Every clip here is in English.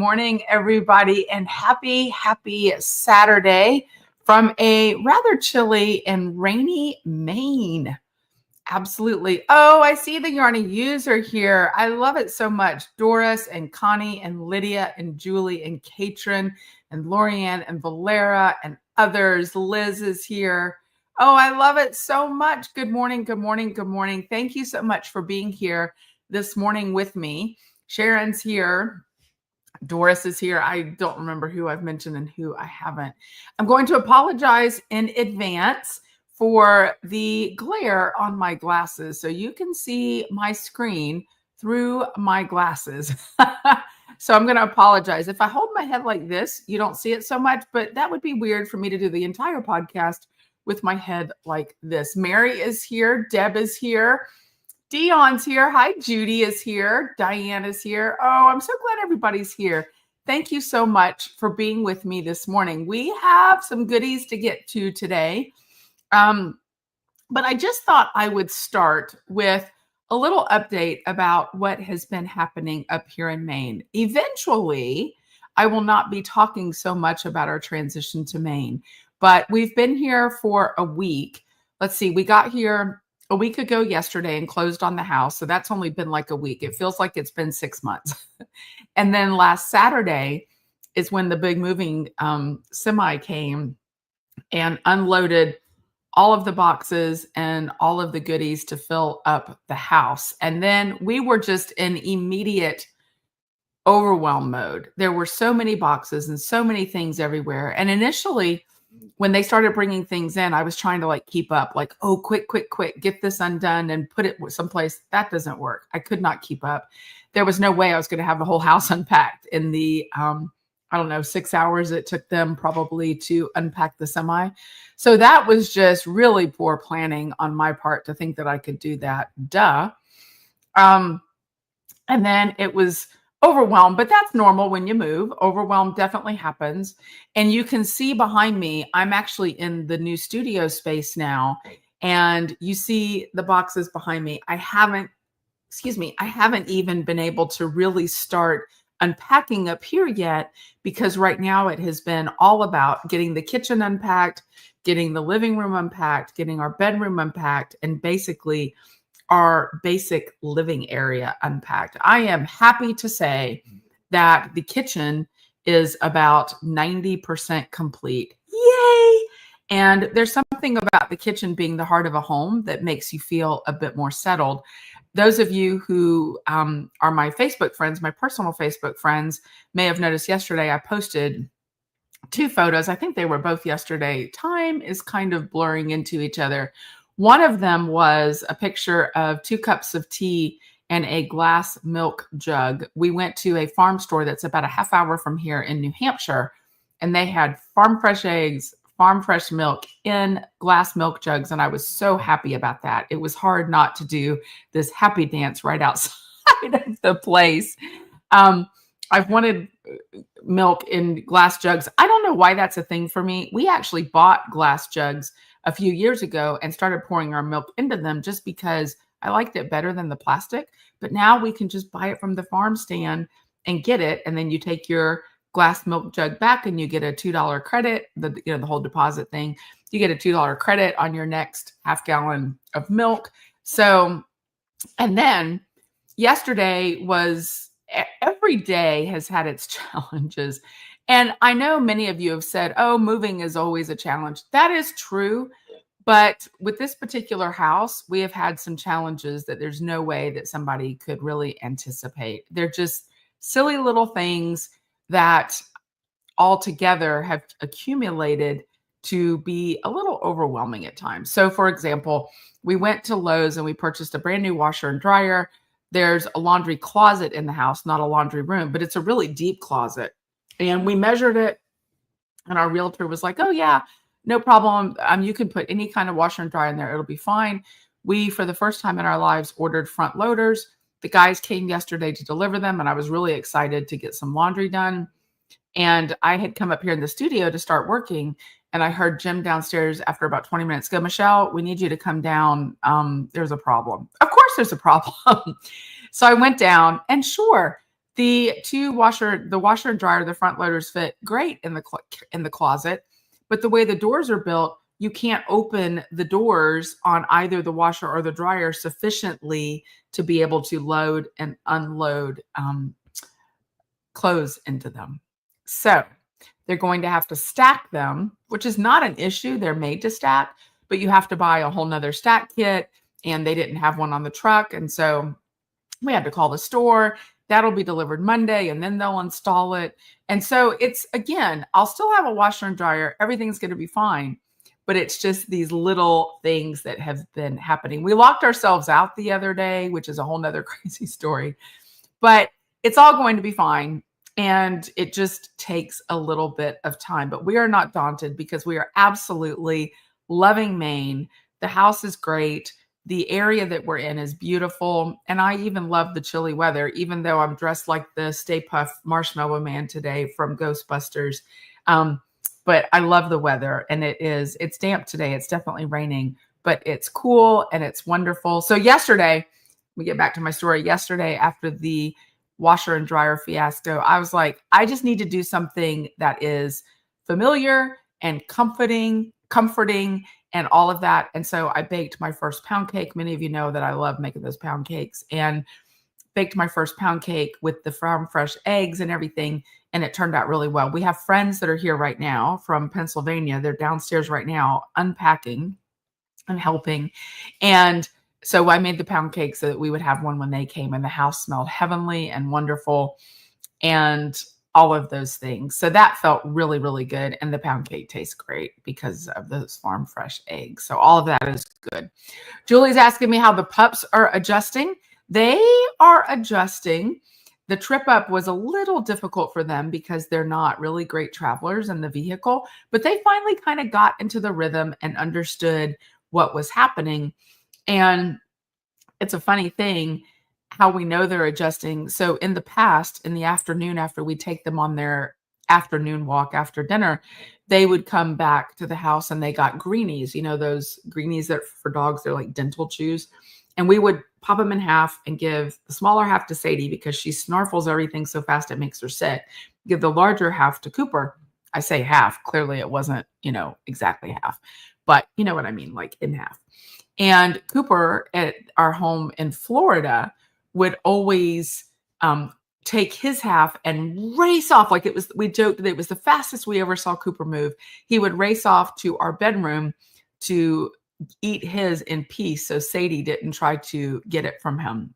morning, everybody, and happy Saturday from a rather chilly and rainy Maine. Absolutely. Oh, I see the Yarny user here. I love it so much. Doris and Connie and Lydia and Julie and Katrin and Lorianne and Valera and others. Liz is here. Oh, I love it so much. Good morning. Good morning. Good morning. Thank you so much for being here this morning with me. Sharon's here. Doris is here. I don't remember who I've mentioned and who I haven't. I'm going to apologize in advance for the glare on my glasses so you can see my screen through my glasses. So I'm going to apologize. If I hold my head like this, you don't see it so much, but that would be weird for me to do the entire podcast with my head like this. Mary is here. Deb is here. Dion's here. Hi, Judy is here. Diane is here. Oh, I'm so glad everybody's here. Thank you so much for being with me this morning. We have some goodies to get to today. But I just thought I would start with a little update about what has been happening up here in Maine. Eventually, I will not be talking so much about our transition to Maine, but we've been here for a week. Let's see, we got here a week ago yesterday and closed on the house. So that's only been like a week. It feels like it's been 6 months. And then last Saturday is when the big moving semi came and unloaded all of the boxes and all of the goodies to fill up the house. And then we were just in immediate overwhelm mode. There were so many boxes and so many things everywhere. And initially, when they started bringing things in, I was trying to like keep up, like, oh, quick, get this undone and put it someplace. That doesn't work. I could not keep up. There was no way I was going to have the whole house unpacked in the, 6 hours it took them probably to unpack the semi. So that was just really poor planning on my part to think that I could do that. Duh. And then it was overwhelmed, but that's normal when you move. Overwhelm definitely happens. And you can see behind me, I'm actually in the new studio space now. And you see the boxes behind me. I haven't even been able to really start unpacking up here yet, because right now it has been all about getting the kitchen unpacked, getting the living room unpacked, getting our bedroom unpacked, and basically our basic living area unpacked. I am happy to say that the kitchen is about 90% complete. Yay! And there's something about the kitchen being the heart of a home that makes you feel a bit more settled. Those of you who are my Facebook friends, my personal Facebook friends, may have noticed yesterday I posted 2 photos. I think they were both yesterday. Time is kind of blurring into each other. One of them was a picture of 2 cups of tea and a glass milk jug. We went to a farm store that's about a half hour from here in New Hampshire, and they had farm fresh eggs, farm fresh milk in glass milk jugs. And I was so happy about that. It was hard not to do this happy dance right outside of the place. I've wanted milk in glass jugs. I don't know why that's a thing for me. We actually bought glass jugs a few years ago and started pouring our milk into them just because I liked it better than the plastic. But now we can just buy it from the farm stand and get it. And then you take your glass milk jug back and you get a $2 credit, the whole deposit thing. You get a $2 credit on your next half gallon of milk. So, and then yesterday was, every day has had its challenges. And I know many of you have said, oh, moving is always a challenge. That is true. But with this particular house, we have had some challenges that there's no way that somebody could really anticipate. They're just silly little things that altogether have accumulated to be a little overwhelming at times. So for example, we went to Lowe's and we purchased a brand new washer and dryer. There's a laundry closet in the house, not a laundry room, but it's a really deep closet. And we measured it and our realtor was like, oh yeah, no problem. You can put any kind of washer and dryer in there. It'll be fine. We, for the first time in our lives, ordered front loaders. The guys came yesterday to deliver them, and I was really excited to get some laundry done. And I had come up here in the studio to start working, and I heard Jim downstairs after about 20 minutes go, Michelle, we need you to come down. There's a problem. Of course there's a problem. So I went down, and sure, The washer and dryer, the front loaders fit great in the closet, but the way the doors are built, you can't open the doors on either the washer or the dryer sufficiently to be able to load and unload clothes into them. So they're going to have to stack them, which is not an issue. They're made to stack, but you have to buy a whole nother stack kit, and they didn't have one on the truck. And so we had to call the store. That'll be delivered Monday, and then they'll install it. And so it's, again, I'll still have a washer and dryer. Everything's going to be fine. But it's just these little things that have been happening. We locked ourselves out the other day, which is a whole nother crazy story. But it's all going to be fine. And it just takes a little bit of time. But we are not daunted because we are absolutely loving Maine. The house is great. The area that we're in is beautiful. And I even love the chilly weather, even though I'm dressed like the Stay Puft Marshmallow Man today from Ghostbusters. But I love the weather, and it's damp today. It's definitely raining, but it's cool and it's wonderful. So yesterday, we get back to my story. Yesterday, after the washer and dryer fiasco, I was like, I just need to do something that is familiar and comforting and all of that. And so I baked my first pound cake. Many of you know that I love making those pound cakes, and baked my first pound cake with the farm fresh eggs and everything. And it turned out really well. We have friends that are here right now from Pennsylvania. They're downstairs right now unpacking and helping. And so I made the pound cake so that we would have one when they came, and the house smelled heavenly and wonderful and all of those things. So that felt really, really good. And the pound cake tastes great because of those farm fresh eggs. So all of that is good. Julie's asking me how the pups are adjusting. They are adjusting. The trip up was a little difficult for them because they're not really great travelers in the vehicle, but they finally kind of got into the rhythm and understood what was happening. And it's a funny thing how we know they're adjusting. So in the past, in the afternoon, after we take them on their afternoon walk after dinner, they would come back to the house and they got greenies, those greenies that for dogs, they're like dental chews. And we would pop them in half and give the smaller half to Sadie because she snarfles everything so fast it makes her sick. Give the larger half to Cooper. I say half. Clearly it wasn't, exactly half. But you know what I mean, like in half. And Cooper at our home in Florida would always take his half and race off. Like we joked that it was the fastest we ever saw Cooper move. He would race off to our bedroom to eat his in peace so Sadie didn't try to get it from him.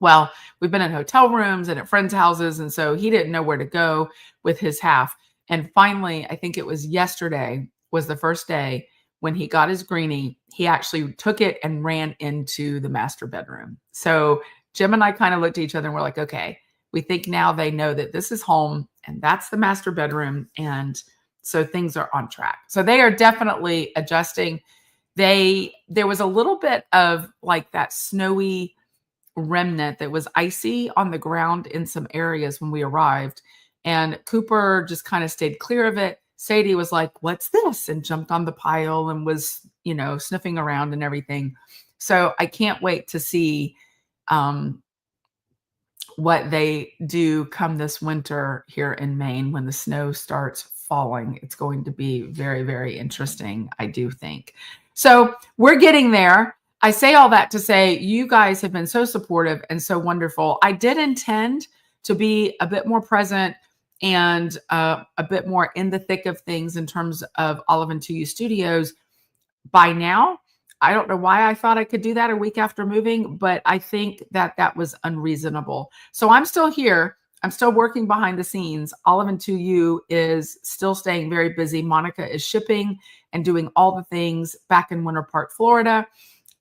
Well, we've been in hotel rooms and at friends' houses, and so he didn't know where to go with his half. And finally, I think it was yesterday was the first day when he got his greenie. He actually took it and ran into the master bedroom. So Jim and I kind of looked at each other and we're like, okay, we think now they know that this is home and that's the master bedroom. And so things are on track. So they are definitely adjusting. There was a little bit of like that snowy remnant that was icy on the ground in some areas when we arrived, and Cooper just kind of stayed clear of it. Sadie was like, "What's this?" and jumped on the pile and was, sniffing around and everything. So I can't wait to see what they do come this winter here in Maine when the snow starts falling. It's going to be very, very interesting, I do think. So we're getting there. I say all that to say you guys have been so supportive and so wonderful. I did intend to be a bit more present and a bit more in the thick of things in terms of Olive and 2U Studios by now. I don't know why I thought I could do that a week after moving, but I think that was unreasonable. So I'm still here. I'm still working behind the scenes. Olive and 2U is still staying very busy. Monica is shipping and doing all the things back in Winter Park, Florida.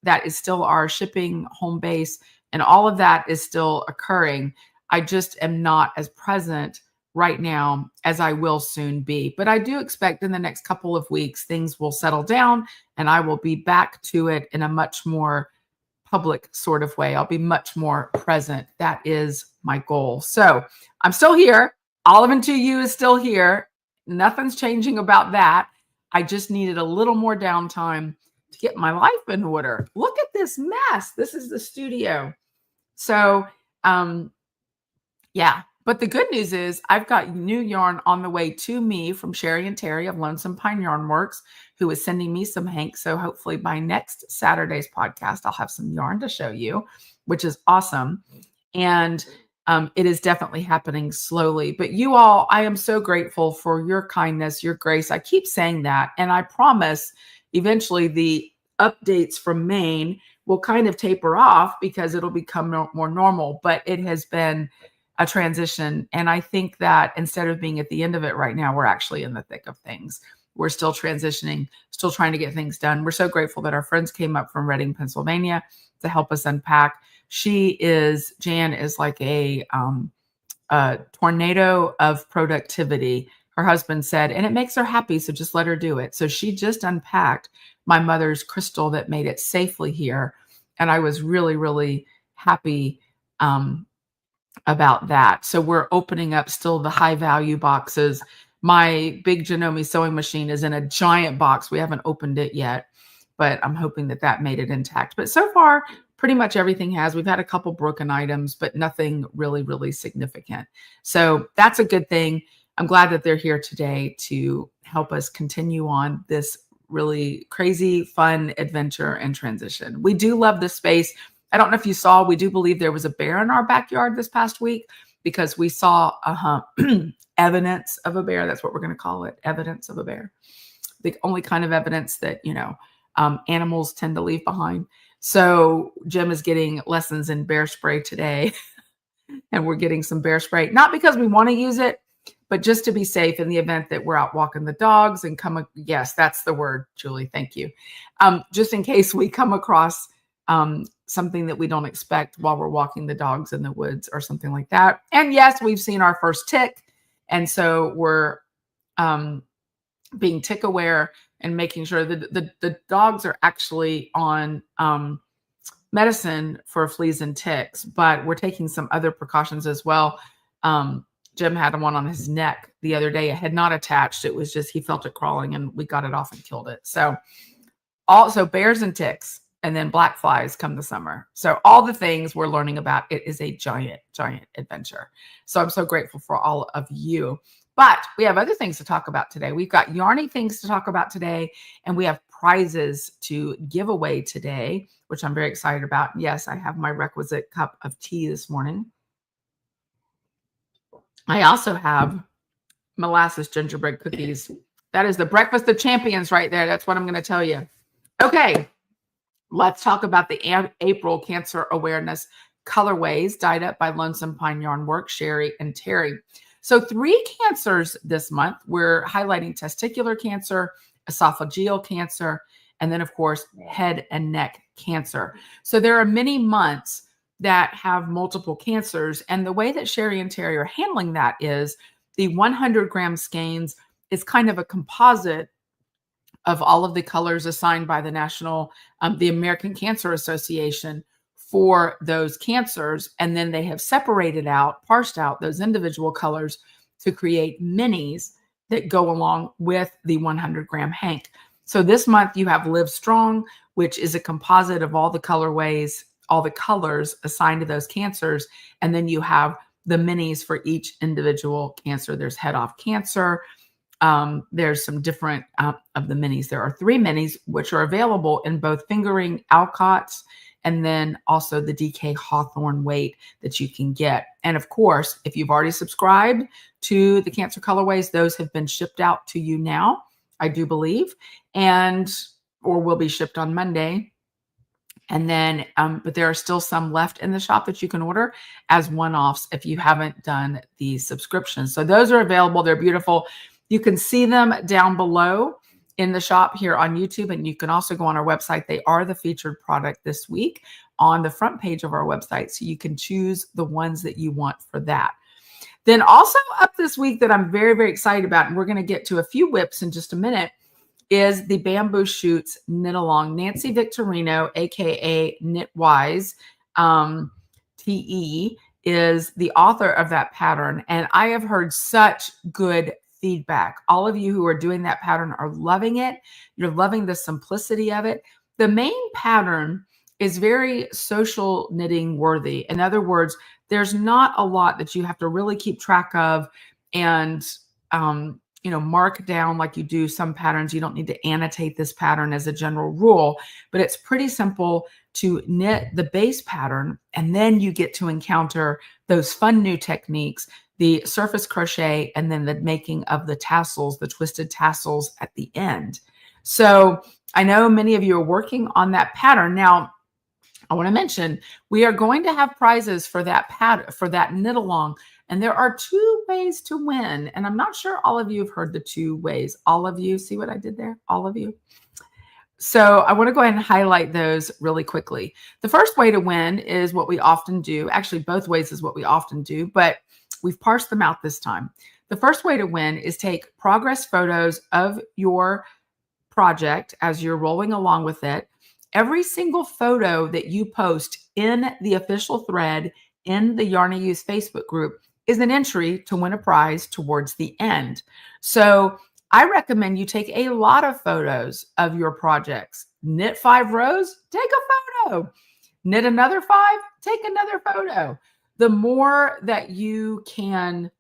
That is still our shipping home base, and all of that is still occurring. I just am not as present right now as I will soon be. But I do expect in the next couple of weeks, things will settle down and I will be back to it in a much more public sort of way. I'll be much more present. That is my goal. So I'm still here. Olive and 2U is still here. Nothing's changing about that. I just needed a little more downtime to get my life in order. Look at this mess. This is the studio. So Yeah. But the good news is I've got new yarn on the way to me from Sherry and Terry of Lonesome Pine Yarn Works, who is sending me some hank. So hopefully by next Saturday's podcast, I'll have some yarn to show you, which is awesome. And it is definitely happening slowly. But you all, I am so grateful for your kindness, your grace. I keep saying that. And I promise eventually the updates from Maine will kind of taper off because it'll become more normal. But it has been a transition. And I think that instead of being at the end of it right now, we're actually in the thick of things. We're still transitioning, still trying to get things done. We're so grateful that our friends came up from Reading, Pennsylvania to help us unpack. Jan is like a tornado of productivity. Her husband said, and it makes her happy. So just let her do it. So she just unpacked my mother's crystal that made it safely here. And I was really, really happy about that. So we're opening up still the high value boxes. My big Janome sewing machine is in a giant box. We haven't opened it yet, but I'm hoping that that made it intact. But so far, pretty much everything has. We've had a couple broken items, but nothing really, really significant. So that's a good thing. I'm glad that they're here today to help us continue on this really crazy, fun adventure and transition. We do love this space. I don't know if you saw, we do believe there was a bear in our backyard this past week because we saw evidence of a bear. That's what we're going to call it. Evidence of a bear. The only kind of evidence that, animals tend to leave behind. So Jim is getting lessons in bear spray today and we're getting some bear spray, not because we want to use it, but just to be safe in the event that we're out walking the dogs and yes, that's the word, Julie. Thank you. Just in case we come across something that we don't expect while we're walking the dogs in the woods or something like that. And yes, we've seen our first tick. And so we're being tick aware and making sure that the dogs are actually on medicine for fleas and ticks, but we're taking some other precautions as well. Jim had one on his neck the other day. It had not attached. It was just, he felt it crawling and we got it off and killed it. So also bears and ticks. And then black flies come the summer. So all the things we're learning about, it is a giant, giant adventure. So I'm so grateful for all of you. But we have other things to talk about today. We've got yarny things to talk about today. And we have prizes to give away today, which I'm very excited about. Yes, I have my requisite cup of tea this morning. I also have molasses gingerbread cookies. That is the breakfast of champions right there. That's what I'm going to tell you. Okay. Let's talk about the April Cancer Awareness colorways dyed up by Lonesome Pine Yarn Works, Sherry and Terry. So 3 cancers this month. We're highlighting testicular cancer, esophageal cancer, and then, of course, head and neck cancer. So there are many months that have multiple cancers. And the way that Sherry and Terry are handling that is the 100-gram skeins is kind of a composite of all of the colors assigned by the American Cancer Association for those cancers. And then they have parsed out those individual colors to create minis that go along with the 100-gram hank. So this month you have Live Strong, which is a composite of all the colorways, all the colors assigned to those cancers. And then you have the minis for each individual cancer. There's Head Off Cancer. There's some different of the minis. There are 3 minis, which are available in both fingering Alcott's and then also the DK Hawthorne weight that you can get. And of course, if you've already subscribed to the Cancer Colorways, those have been shipped out to you now, I do believe, or will be shipped on Monday. And then, but there are still some left in the shop that you can order as one-offs if you haven't done the subscription. So those are available. They're beautiful. You can see them down below in the shop here on YouTube, and you can also go on our website. They are the featured product this week on the front page of our website, so you can choose the ones that you want for that. Then also up this week that I'm very, very excited about, and we're going to get to a few whips in just a minute, is the Bamboo Shoots Knit Along. Nancy Victorino, aka KnitwiseTE, is the author of that pattern, and I have heard such good feedback. All of you who are doing that pattern are loving it. You're loving the simplicity of it. The main pattern is very social knitting worthy. In other words, there's not a lot that you have to really keep track of and, mark down like you do some patterns. You don't need to annotate this pattern as a general rule, but it's pretty simple to knit the base pattern. And then you get to encounter those fun new techniques, the surface crochet, and then the making of the tassels, the twisted tassels at the end. So I know many of you are working on that pattern. Now, I want to mention we are going to have prizes for that pattern, for that knit along. And there are 2 ways to win. And I'm not sure all of you have heard the 2 ways. All of you, see what I did there? All of you. So I want to go ahead and highlight those really quickly. The first way to win is what we often do. Actually, both ways is what we often do, but we've parsed them out this time. The first way to win is take progress photos of your project as you're rolling along with it. Every single photo that you post in the official thread in the Yarn I Use Facebook group is an entry to win a prize towards the end. So I recommend you take a lot of photos of your projects. Knit 5 rows, take a photo. Knit another 5, take another photo. The more that you can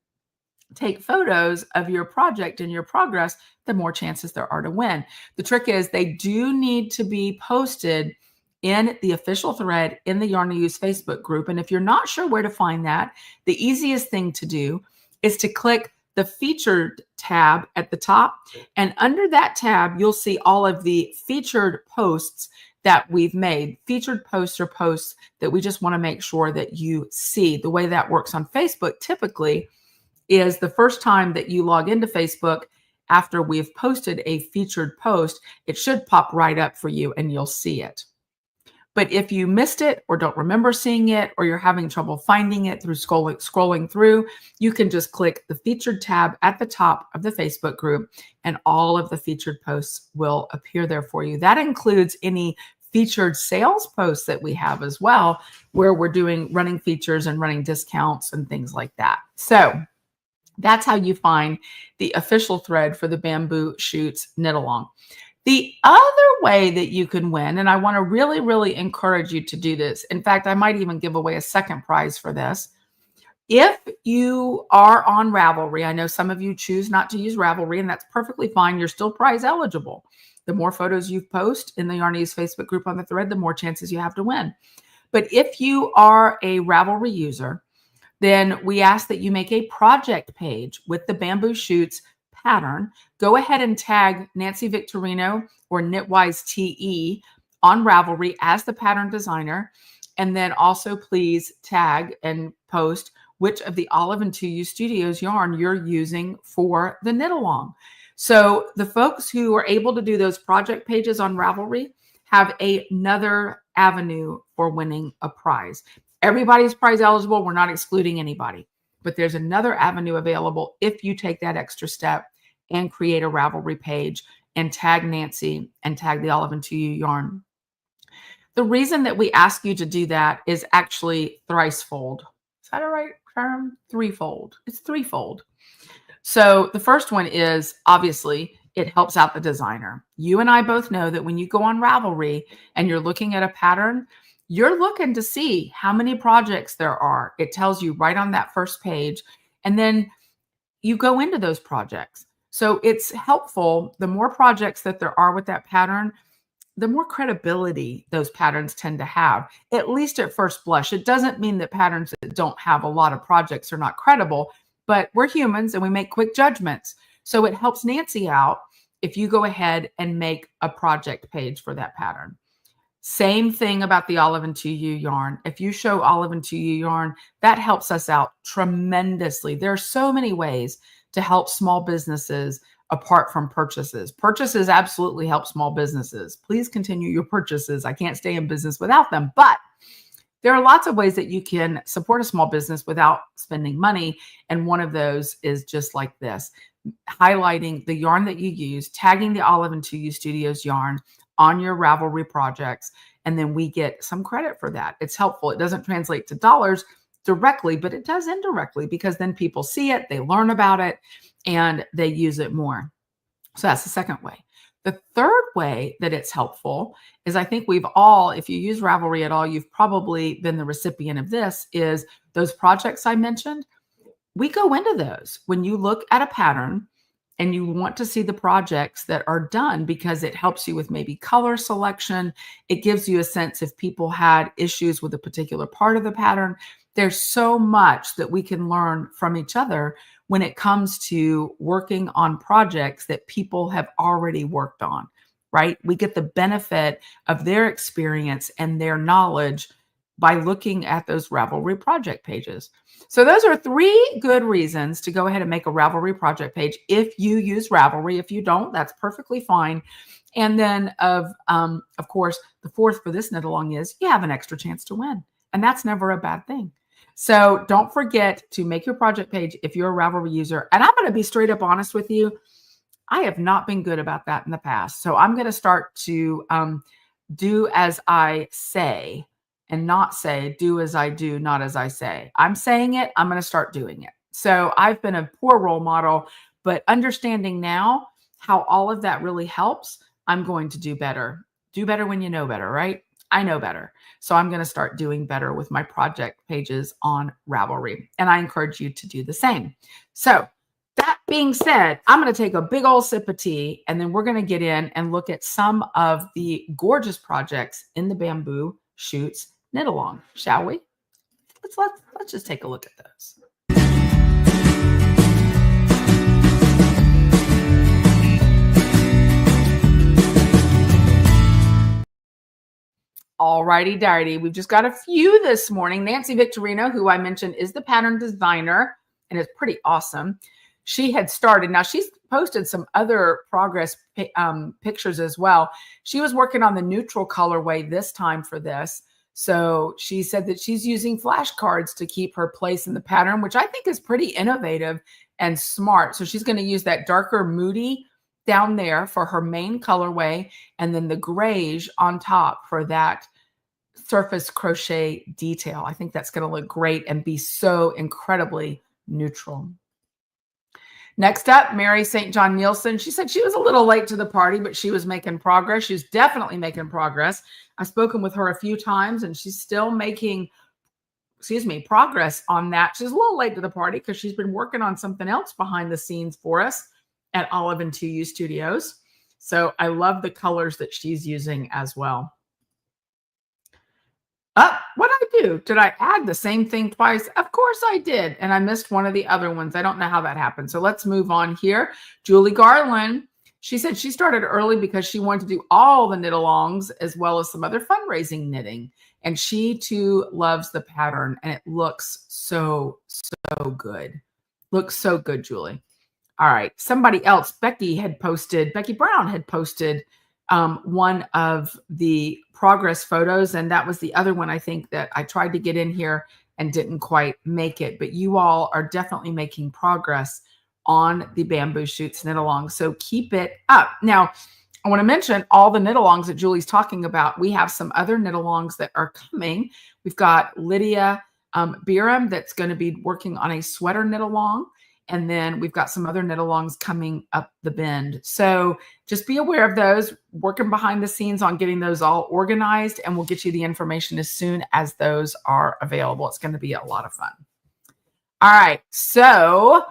take photos of your project and your progress, the more chances there are to win. The trick is they do need to be posted in the official thread in the Yarn I Use Facebook group. And if you're not sure where to find that, the easiest thing to do is to click the featured tab at the top. And under that tab, you'll see all of the featured posts that we've made. Featured posts are posts that we just want to make sure that you see. The way that works on Facebook typically is the first time that you log into Facebook after we've posted a featured post, it should pop right up for you and you'll see it. But if you missed it or don't remember seeing it, or you're having trouble finding it through scrolling through, you can just click the featured tab at the top of the Facebook group and all of the featured posts will appear there for you. That includes any featured sales posts that we have as well, where we're running features and running discounts and things like that. So that's how you find the official thread for the Bamboo Shoots Knit Along. The other way that you can win, and I want to really, really encourage you to do this. In fact, I might even give away a second prize for this. If you are on Ravelry, I know some of you choose not to use Ravelry, and that's perfectly fine. You're still prize eligible. The more photos you post in the Yarn I Use Facebook group on the thread, the more chances you have to win. But if you are a Ravelry user, then we ask that you make a project page with the Bamboo Shoots pattern. Go ahead and tag Nancy Victorino or KnitwiseTE on Ravelry as the pattern designer. And then also please tag and post which of the Olive and 2U Studios yarn you're using for the knit along. So the folks who are able to do those project pages on Ravelry have another avenue for winning a prize. Everybody's prize eligible. We're not excluding anybody, but there's another avenue available if you take that extra step and create a Ravelry page and tag Nancy and tag the Olive and 2U yarn. The reason that we ask you to do that is actually thricefold. Is that a right term? Threefold. It's threefold. So the first one is obviously it helps out the designer. You and I both know that when you go on Ravelry and you're looking at a pattern, you're looking to see how many projects there are. It tells you right on that first page. And then you go into those projects. So it's helpful. The more projects that there are with that pattern, the more credibility those patterns tend to have, at least at first blush. It doesn't mean that patterns that don't have a lot of projects are not credible, but we're humans and we make quick judgments. So it helps Nancy out if you go ahead and make a project page for that pattern. Same thing about the Olive and 2U yarn. If you show Olive and 2U yarn, that helps us out tremendously. There are so many ways to help small businesses apart from purchases. Purchases absolutely help small businesses. Please continue your purchases. I can't stay in business without them, but there are lots of ways that you can support a small business without spending money. And one of those is just like this, highlighting the yarn that you use, tagging the Olive and 2U Studios yarn on your Ravelry projects, and then we get some credit for that. It's helpful. It doesn't translate to dollars directly, but it does indirectly because then people see it, they learn about it, and they use it more. So that's the second way. The third way that it's helpful is I think we've all, if you use Ravelry at all, you've probably been the recipient of this, is those projects I mentioned, we go into those. When you look at a pattern and you want to see the projects that are done, because it helps you with maybe color selection, it gives you a sense if people had issues with a particular part of the pattern. There's so much that we can learn from each other when it comes to working on projects that people have already worked on, right? We get the benefit of their experience and their knowledge by looking at those Ravelry project pages. So those are 3 good reasons to go ahead and make a Ravelry project page if you use Ravelry. If you don't, that's perfectly fine. And then of course, the 4th for this knit along is you have an extra chance to win. And that's never a bad thing. So don't forget to make your project page if you're a Ravelry user. And I'm going to be straight up honest with you. I have not been good about that in the past. So I'm going to start to do as I say and not say, do as I do, not as I say. I'm saying it, I'm going to start doing it. So I've been a poor role model, but understanding now how all of that really helps, I'm going to do better. Do better when you know better, right? I know better. So I'm going to start doing better with my project pages on Ravelry. And I encourage you to do the same. So that being said, I'm going to take a big old sip of tea, and then we're going to get in and look at some of the gorgeous projects in the Bamboo Shoots knit along, shall we? Let's just take a look at those. Alrighty, darty. We've just got a few this morning. Nancy Victorino, who I mentioned is the pattern designer, and it's pretty awesome. She had started. Now she's posted some other progress pictures as well. She was working on the neutral colorway this time for this. So she said that she's using flashcards to keep her place in the pattern, which I think is pretty innovative and smart. So she's going to use that darker moody down there for her main colorway, and then the grayish on top for that surface crochet detail. I think that's going to look great and be so incredibly neutral. Next up, Mary St. John Nielsen. She said she was a little late to the party, but she was making progress. She's definitely making progress. I've spoken with her a few times, and she's still making, progress on that. She's a little late to the party because she's been working on something else behind the scenes for us at Olive and 2U Studios. So I love the colors that she's using as well. What did I do? Did I add the same thing twice? Of course I did. And I missed one of the other ones. I don't know how that happened. So let's move on here. Julie Garland. She said she started early because she wanted to do all the knit alongs as well as some other fundraising knitting. And she too loves the pattern, and it looks so good. Looks so good, Julie. All right. Somebody else, Becky Brown had posted one of the progress photos, and that was the other one I think that I tried to get in here and didn't quite make it. But you all are definitely making progress on the Bamboo Shoots knit along. So keep it up. Now, I want to mention all the knit alongs that Julie's talking about. We have some other knit alongs that are coming. We've got Lydia Biram that's going to be working on a sweater knit along. And then we've got some other knit alongs coming up the bend. So just be aware of those, working behind the scenes on getting those all organized, and we'll get you the information as soon as those are available. It's going to be a lot of fun. All right. So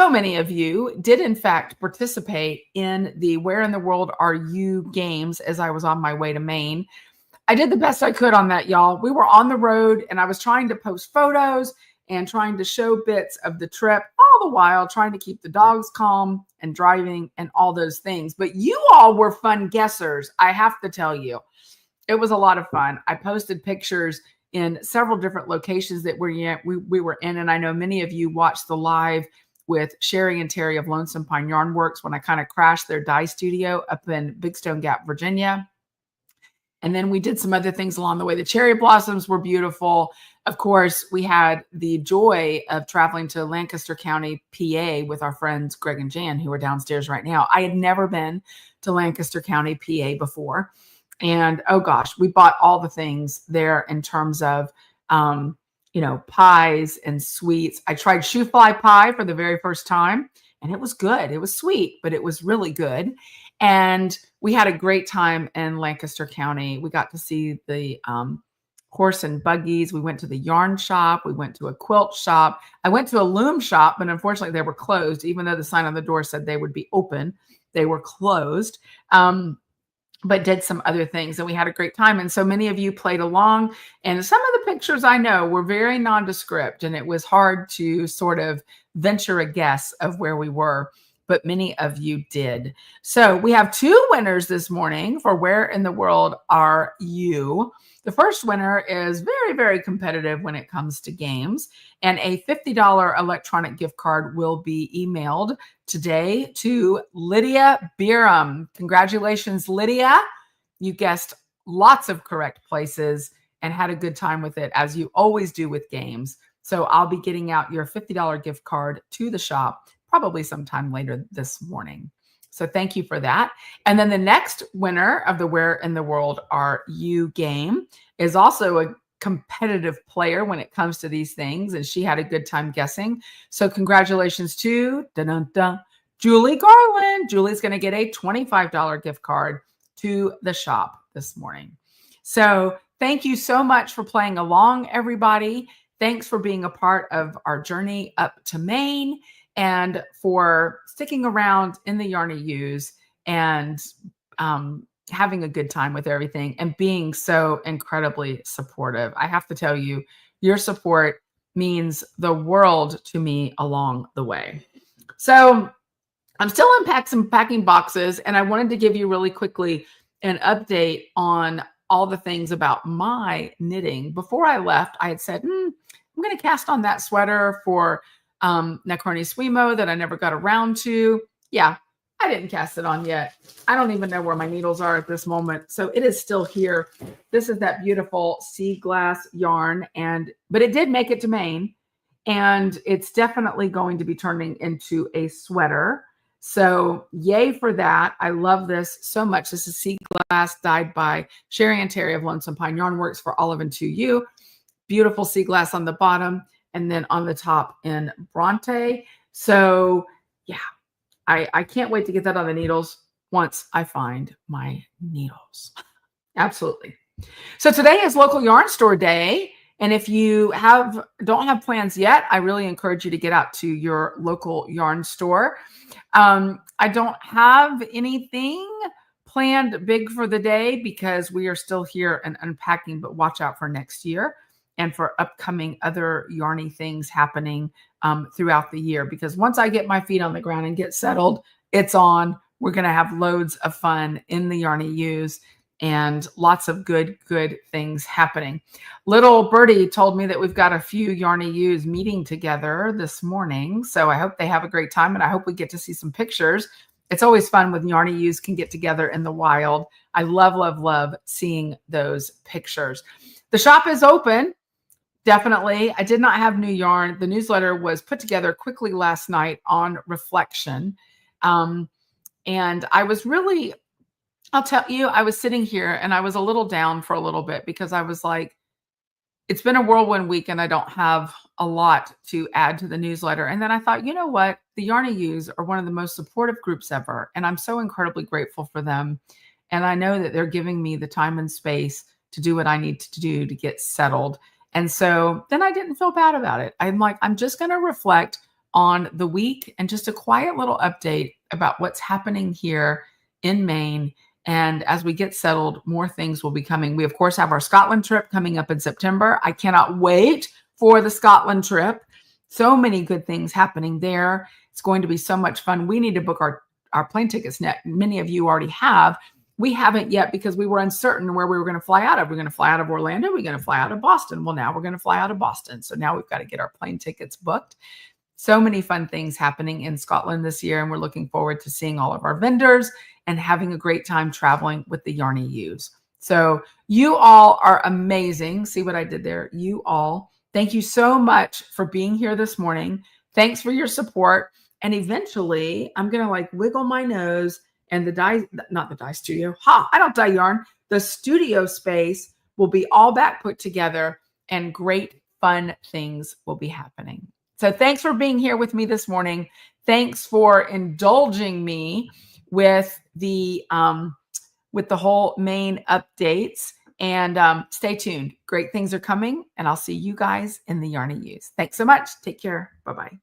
many of you did, in fact, participate in the Where in the World Are You games as I was on my way to Maine. I did the best I could on that, y'all. We were on the road, and I was trying to post photos and trying to show bits of the trip, all the while trying to keep the dogs calm and driving and all those things. But you all were fun guessers, I have to tell you. It was a lot of fun. I posted pictures in several different locations that we were in, and I know many of you watched the live with Sherry and Terry of Lonesome Pine Yarn Works when I kind of crashed their dye studio up in Big Stone Gap, Virginia. And then we did some other things along the way. The cherry blossoms were beautiful. Of course, we had the joy of traveling to Lancaster County, PA with our friends Greg and Jan, who are downstairs right now. I had never been to Lancaster County, PA before. And oh gosh, we bought all the things there in terms of, pies and sweets. I tried shoe fly pie for the very first time, and it was good. It was sweet, but it was really good. And we had a great time in Lancaster County. We got to see the horse and buggies. We went to the yarn shop. We went to a quilt shop. I went to a loom shop, but unfortunately they were closed. Even though the sign on the door said they would be open, they were closed. But did some other things, and we had a great time. And so many of you played along, and some of the pictures I know were very nondescript, and it was hard to sort of venture a guess of where we were, but many of you did. So we have 2 winners this morning for Where in the World Are You? The first winner is very, very competitive when it comes to games, and a $50 electronic gift card will be emailed today to Lydia Beerham. Congratulations, Lydia. You guessed lots of correct places and had a good time with it, as you always do with games. So I'll be getting out your $50 gift card to the shop probably sometime later this morning. So thank you for that. And then the next winner of the Where in the World Are You game is also a competitive player when it comes to these things, and she had a good time guessing. So congratulations to Julie Garland. Julie's going to get a $25 gift card to the shop this morning. So thank you so much for playing along, everybody. Thanks for being a part of our journey up to Maine, and for sticking around in the Yarny Use and having a good time with everything and being so incredibly supportive. I have to tell you, your support means the world to me along the way. So I'm still unpacking boxes, and I wanted to give you really quickly an update on all the things about my knitting. Before I left, I had said, I'm going to cast on that sweater for Necroni Swimo that I never got around to. Yeah, I didn't cast it on yet. I don't even know where my needles are at this moment. So it is still here. This is that beautiful sea glass yarn, but it did make it to Maine, and it's definitely going to be turning into a sweater. So yay for that. I love this so much. This is sea glass dyed by Sherry and Terry of Lonesome Pine Yarn Works for Olive and 2U. Beautiful sea glass on the bottom, and then on the top in Bronte. So yeah, I can't wait to get that on the needles once I find my needles. Absolutely. So today is local yarn store day. And if you don't have plans yet, I really encourage you to get out to your local yarn store. I don't have anything planned big for the day because we are still here and unpacking, but watch out for next year and for upcoming other yarny things happening throughout the year. Because once I get my feet on the ground and get settled, it's on. We're going to have loads of fun in the Yarny Use and lots of good things happening. Little Birdie told me that we've got a few Yarny Use meeting together this morning. So I hope they have a great time, and I hope we get to see some pictures. It's always fun when Yarny Use can get together in the wild. I love seeing those pictures. The shop is open. Definitely. I did not have new yarn. The newsletter was put together quickly last night on reflection. And I was really, I'll tell you, I was sitting here and I was a little down for a little bit because I was like, it's been a whirlwind week and I don't have a lot to add to the newsletter. And then I thought, you know what? The Yarny Use are one of the most supportive groups ever. And I'm so incredibly grateful for them. And I know that they're giving me the time and space to do what I need to do to get settled. And so then I didn't feel bad about it. I'm like, I'm just going to reflect on the week and just a quiet little update about what's happening here in Maine. And as we get settled, more things will be coming. We, of course, have our Scotland trip coming up in September. I cannot wait for the Scotland trip. So many good things happening there. It's going to be so much fun. We need to book our plane tickets now. Many of you already have. We haven't yet because we were uncertain where we were going to fly out of. We're going to fly out of Orlando. We're going to fly out of Boston. Well, now we're going to fly out of Boston. So now we've got to get our plane tickets booked. So many fun things happening in Scotland this year. And we're looking forward to seeing all of our vendors and having a great time traveling with the Yarny Use. So you all are amazing. See what I did there? You all. Thank you so much for being here this morning. Thanks for your support. And eventually I'm going to like wiggle my nose and not the dye studio. I don't dye yarn. The studio space will be all back put together and great fun things will be happening. So thanks for being here with me this morning. Thanks for indulging me with the whole Maine updates. And stay tuned. Great things are coming, and I'll see you guys in the Yarny Use. Thanks so much. Take care. Bye-bye.